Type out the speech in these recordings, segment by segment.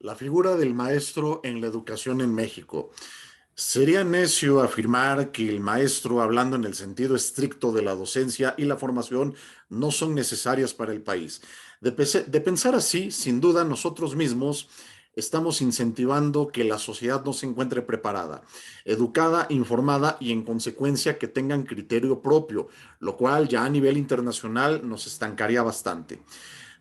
La figura del maestro en la educación en México. Sería necio afirmar que el maestro, hablando en el sentido estricto de la docencia y la formación, no son necesarias para el país. De pensar así, sin duda, nosotros mismos estamos incentivando que la sociedad no se encuentre preparada, educada, informada y en consecuencia que tengan criterio propio, lo cual ya a nivel internacional nos estancaría bastante.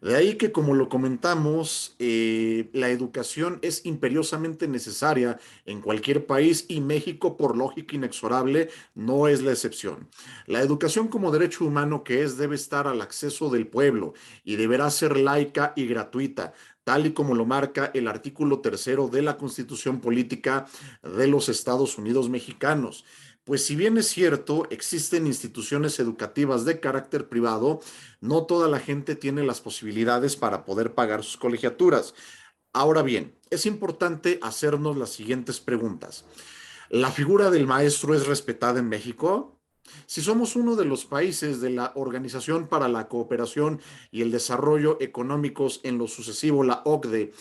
De ahí que, como lo comentamos, la educación es imperiosamente necesaria en cualquier país y México, por lógica inexorable, no es la excepción. La educación como derecho humano que es debe estar al acceso del pueblo y deberá ser laica y gratuita, tal y como lo marca el artículo tercero de la Constitución Política de los Estados Unidos Mexicanos. Pues si bien es cierto, existen instituciones educativas de carácter privado, no toda la gente tiene las posibilidades para poder pagar sus colegiaturas. Ahora bien, es importante hacernos las siguientes preguntas. ¿La figura del maestro es respetada en México? Si somos uno de los países de la Organización para la Cooperación y el Desarrollo Económicos en lo sucesivo, la OCDE,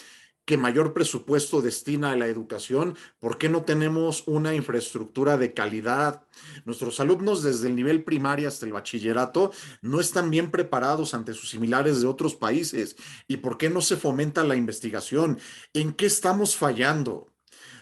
que mayor presupuesto destina a la educación, ¿por qué no tenemos una infraestructura de calidad? Nuestros alumnos desde el nivel primario hasta el bachillerato no están bien preparados ante sus similares de otros países. ¿Y por qué no se fomenta la investigación? ¿En qué estamos fallando?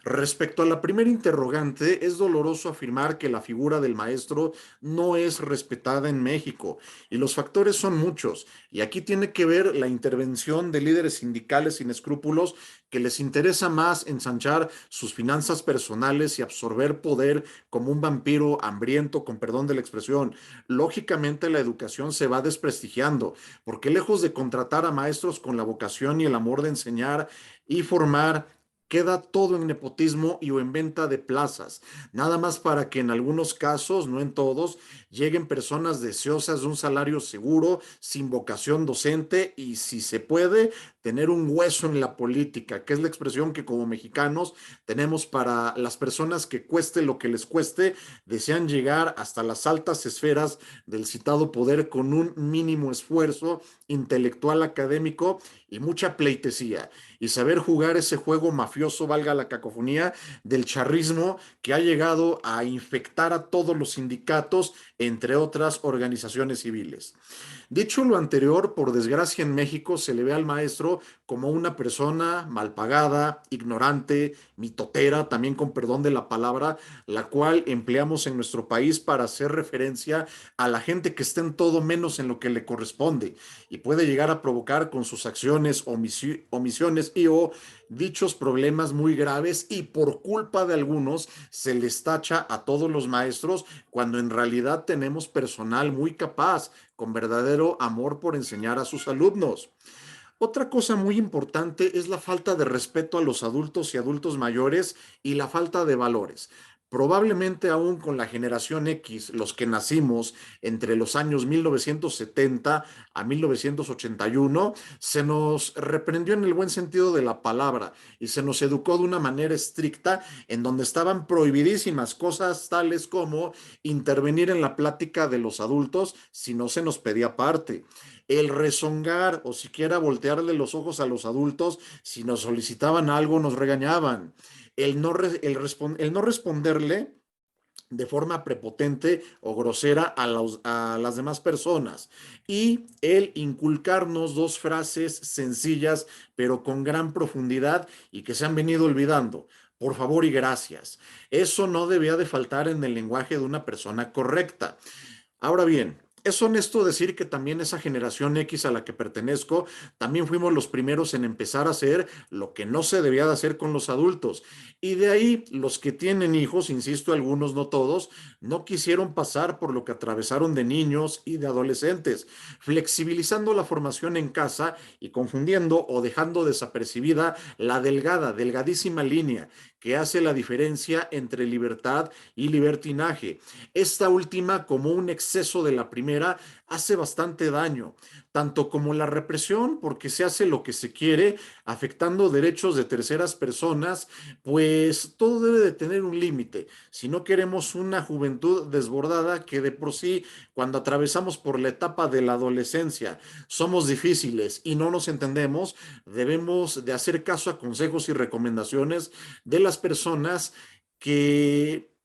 Respecto a la primera interrogante, es doloroso afirmar que la figura del maestro no es respetada en México y los factores son muchos. Y aquí tiene que ver la intervención de líderes sindicales sin escrúpulos que les interesa más ensanchar sus finanzas personales y absorber poder como un vampiro hambriento, con perdón de la expresión. Lógicamente la educación se va desprestigiando porque lejos de contratar a maestros con la vocación y el amor de enseñar y formar, queda todo en nepotismo y o en venta de plazas, nada más para que en algunos casos, no en todos, lleguen personas deseosas de un salario seguro, sin vocación docente y, si se puede, tener un hueso en la política, que es la expresión que como mexicanos tenemos para las personas que cueste lo que les cueste, desean llegar hasta las altas esferas del citado poder con un mínimo esfuerzo intelectual académico y mucha pleitesía y saber jugar ese juego mafioso, valga la cacofonía, del charrismo que ha llegado a infectar a todos los sindicatos, entre otras organizaciones civiles. Dicho lo anterior, por desgracia en México se le ve al maestro como una persona mal pagada, ignorante, mitotera, también con perdón de la palabra, la cual empleamos en nuestro país para hacer referencia a la gente que está en todo menos en lo que le corresponde y puede llegar a provocar con sus acciones, omisiones y o dichos problemas muy graves y por culpa de algunos se les tacha a todos los maestros cuando en realidad tenemos personal muy capaz con verdadero amor por enseñar a sus alumnos. Otra cosa muy importante es la falta de respeto a los adultos y adultos mayores y la falta de valores. Probablemente aún con la generación X, los que nacimos entre los años 1970 a 1981, se nos reprendió en el buen sentido de la palabra y se nos educó de una manera estricta en donde estaban prohibidísimas cosas tales como intervenir en la plática de los adultos si no se nos pedía parte, el rezongar o siquiera voltearle los ojos a los adultos si nos solicitaban algo, nos regañaban, el no responderle de forma prepotente o grosera a las demás personas y el inculcarnos dos frases sencillas pero con gran profundidad y que se han venido olvidando. Por favor y gracias. Eso no debía de faltar en el lenguaje de una persona correcta. Ahora bien, es honesto decir que también esa generación X a la que pertenezco, también fuimos los primeros en empezar a hacer lo que no se debía de hacer con los adultos. Y de ahí los que tienen hijos, insisto, algunos, no todos, no quisieron pasar por lo que atravesaron de niños y de adolescentes, flexibilizando la formación en casa y confundiendo o dejando desapercibida la delgada, delgadísima línea que hace la diferencia entre libertad y libertinaje, esta última como un exceso de la primera manera hace bastante daño, tanto como la represión, porque se hace lo que se quiere, afectando derechos de terceras personas, pues todo debe de tener un límite. Si no queremos una juventud desbordada que de por sí, cuando atravesamos por la etapa de la adolescencia, somos difíciles y no nos entendemos, debemos de hacer caso a consejos y recomendaciones de las personas que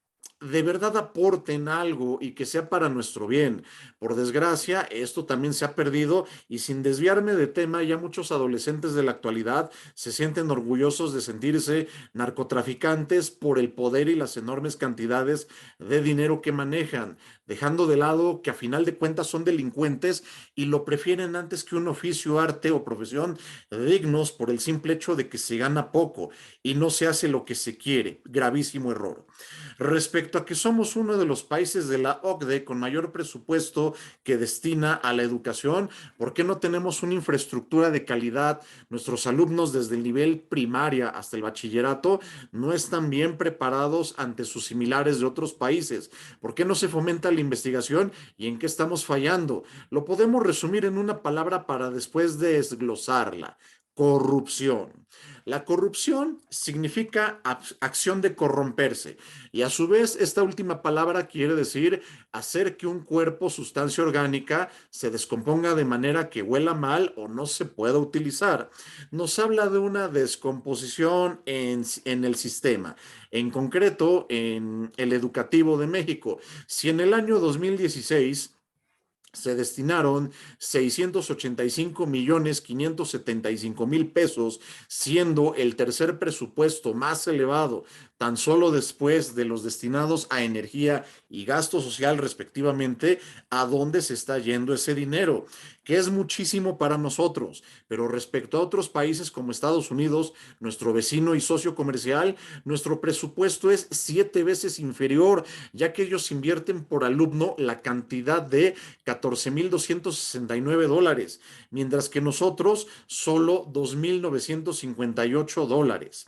de verdad aporten algo y que sea para nuestro bien. Por desgracia, esto también se ha perdido y sin desviarme de tema, ya muchos adolescentes de la actualidad se sienten orgullosos de sentirse narcotraficantes por el poder y las enormes cantidades de dinero que manejan, dejando de lado que a final de cuentas son delincuentes y lo prefieren antes que un oficio, arte o profesión dignos por el simple hecho de que se gana poco y no se hace lo que se quiere. Gravísimo error. Respecto a que somos uno de los países de la OCDE con mayor presupuesto que destina a la educación, ¿por qué no tenemos una infraestructura de calidad? Nuestros alumnos desde el nivel primaria hasta el bachillerato no están bien preparados ante sus similares de otros países. ¿Por qué no se fomenta la investigación y en qué estamos fallando? Lo podemos resumir en una palabra para después desglosarla: corrupción. La corrupción significa acción de corromperse y a su vez esta última palabra quiere decir hacer que un cuerpo, sustancia orgánica, se descomponga de manera que huela mal o no se pueda utilizar. Nos habla de una descomposición en el sistema, en concreto en el educativo de México. Si en el año 2016 se destinaron 685,575,000 pesos, siendo el tercer presupuesto más elevado, tan solo después de los destinados a energía y gasto social respectivamente. ¿A dónde se está yendo ese dinero? Que es muchísimo para nosotros, pero respecto a otros países como Estados Unidos, nuestro vecino y socio comercial, nuestro presupuesto es 7 veces inferior, ya que ellos invierten por alumno la cantidad de $14,269, mientras que nosotros solo $2,958.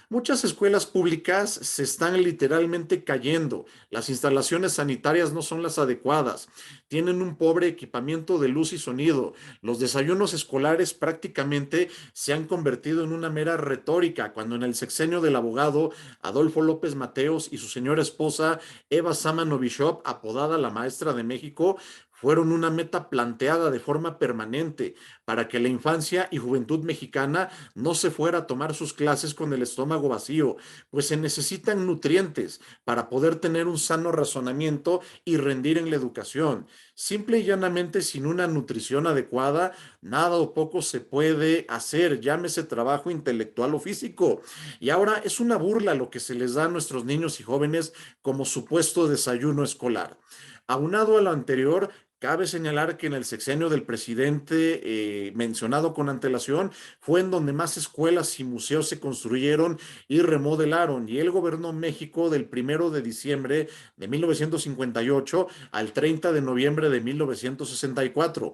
Muchas escuelas públicas se están literalmente cayendo. Las instalaciones sanitarias no son las adecuadas. Tienen un pobre equipamiento de luz y sonido. Los desayunos escolares prácticamente se han convertido en una mera retórica, cuando en el sexenio del abogado Adolfo López Mateos y su señora esposa Eva Sámano Bishop, apodada la Maestra de México, fueron una meta planteada de forma permanente para que la infancia y juventud mexicana no se fuera a tomar sus clases con el estómago vacío, pues se necesitan nutrientes para poder tener un sano razonamiento y rendir en la educación. Simple y llanamente, sin una nutrición adecuada, nada o poco se puede hacer, llámese trabajo intelectual o físico. Y ahora es una burla lo que se les da a nuestros niños y jóvenes como supuesto desayuno escolar. Aunado a lo anterior, cabe señalar que en el sexenio del presidente mencionado con antelación fue en donde más escuelas y museos se construyeron y remodelaron, y él gobernó México del 1 de diciembre de 1958 al 30 de noviembre de 1964.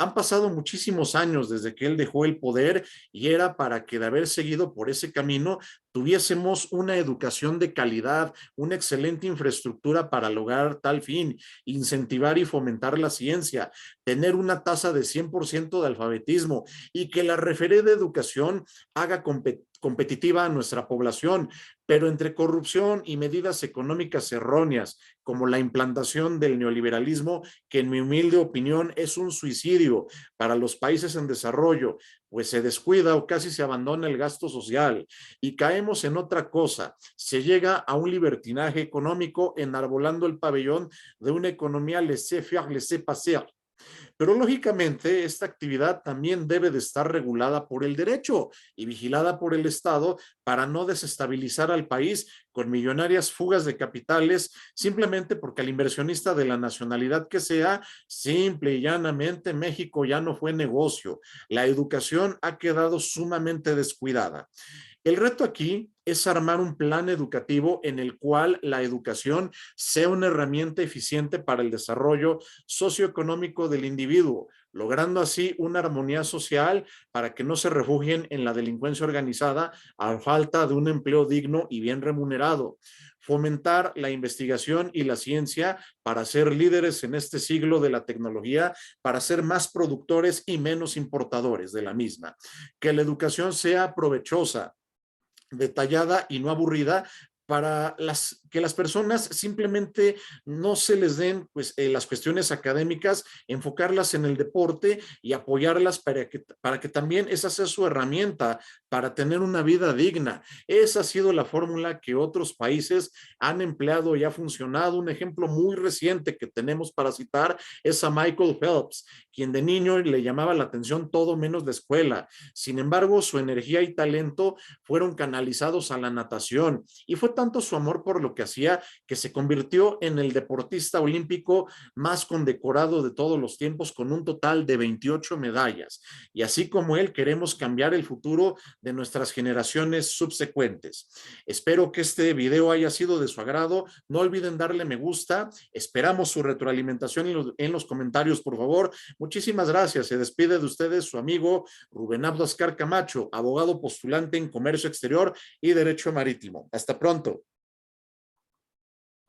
Han pasado muchísimos años desde que él dejó el poder y era para que de haber seguido por ese camino tuviésemos una educación de calidad, una excelente infraestructura para lograr tal fin, incentivar y fomentar la ciencia, tener una tasa de 100% de alfabetismo y que la referida educación haga competitiva a nuestra población, pero entre corrupción y medidas económicas erróneas, como la implantación del neoliberalismo, que en mi humilde opinión es un suicidio para los países en desarrollo, pues se descuida o casi se abandona el gasto social y caemos en otra cosa. Se llega a un libertinaje económico enarbolando el pabellón de una economía laissez-faire, laissez-passer. Pero lógicamente esta actividad también debe de estar regulada por el derecho y vigilada por el Estado para no desestabilizar al país con millonarias fugas de capitales, simplemente porque al inversionista de la nacionalidad que sea, simple y llanamente México ya no fue negocio. La educación ha quedado sumamente descuidada. El reto aquí es armar un plan educativo en el cual la educación sea una herramienta eficiente para el desarrollo socioeconómico del individuo, logrando así una armonía social para que no se refugien en la delincuencia organizada a falta de un empleo digno y bien remunerado. Fomentar la investigación y la ciencia para ser líderes en este siglo de la tecnología, para ser más productores y menos importadores de la misma. Que la educación sea provechosa, detallada y no aburrida, para que las personas simplemente no se les den pues, las cuestiones académicas, enfocarlas en el deporte y apoyarlas para que también esa sea su herramienta para tener una vida digna. Esa ha sido la fórmula que otros países han empleado y ha funcionado. Un ejemplo muy reciente que tenemos para citar es a Michael Phelps, quien de niño le llamaba la atención todo menos la escuela. Sin embargo, su energía y talento fueron canalizados a la natación y fue tanto su amor por lo que hacía que se convirtió en el deportista olímpico más condecorado de todos los tiempos con un total de 28 medallas. Y así como él, queremos cambiar el futuro de nuestras generaciones subsecuentes. Espero que este video haya sido de su agrado. No olviden darle me gusta. Esperamos su retroalimentación en los comentarios, por favor. Muchísimas gracias. Se despide de ustedes su amigo Rubén Abdascar Camacho, abogado postulante en Comercio Exterior y Derecho Marítimo. Hasta pronto.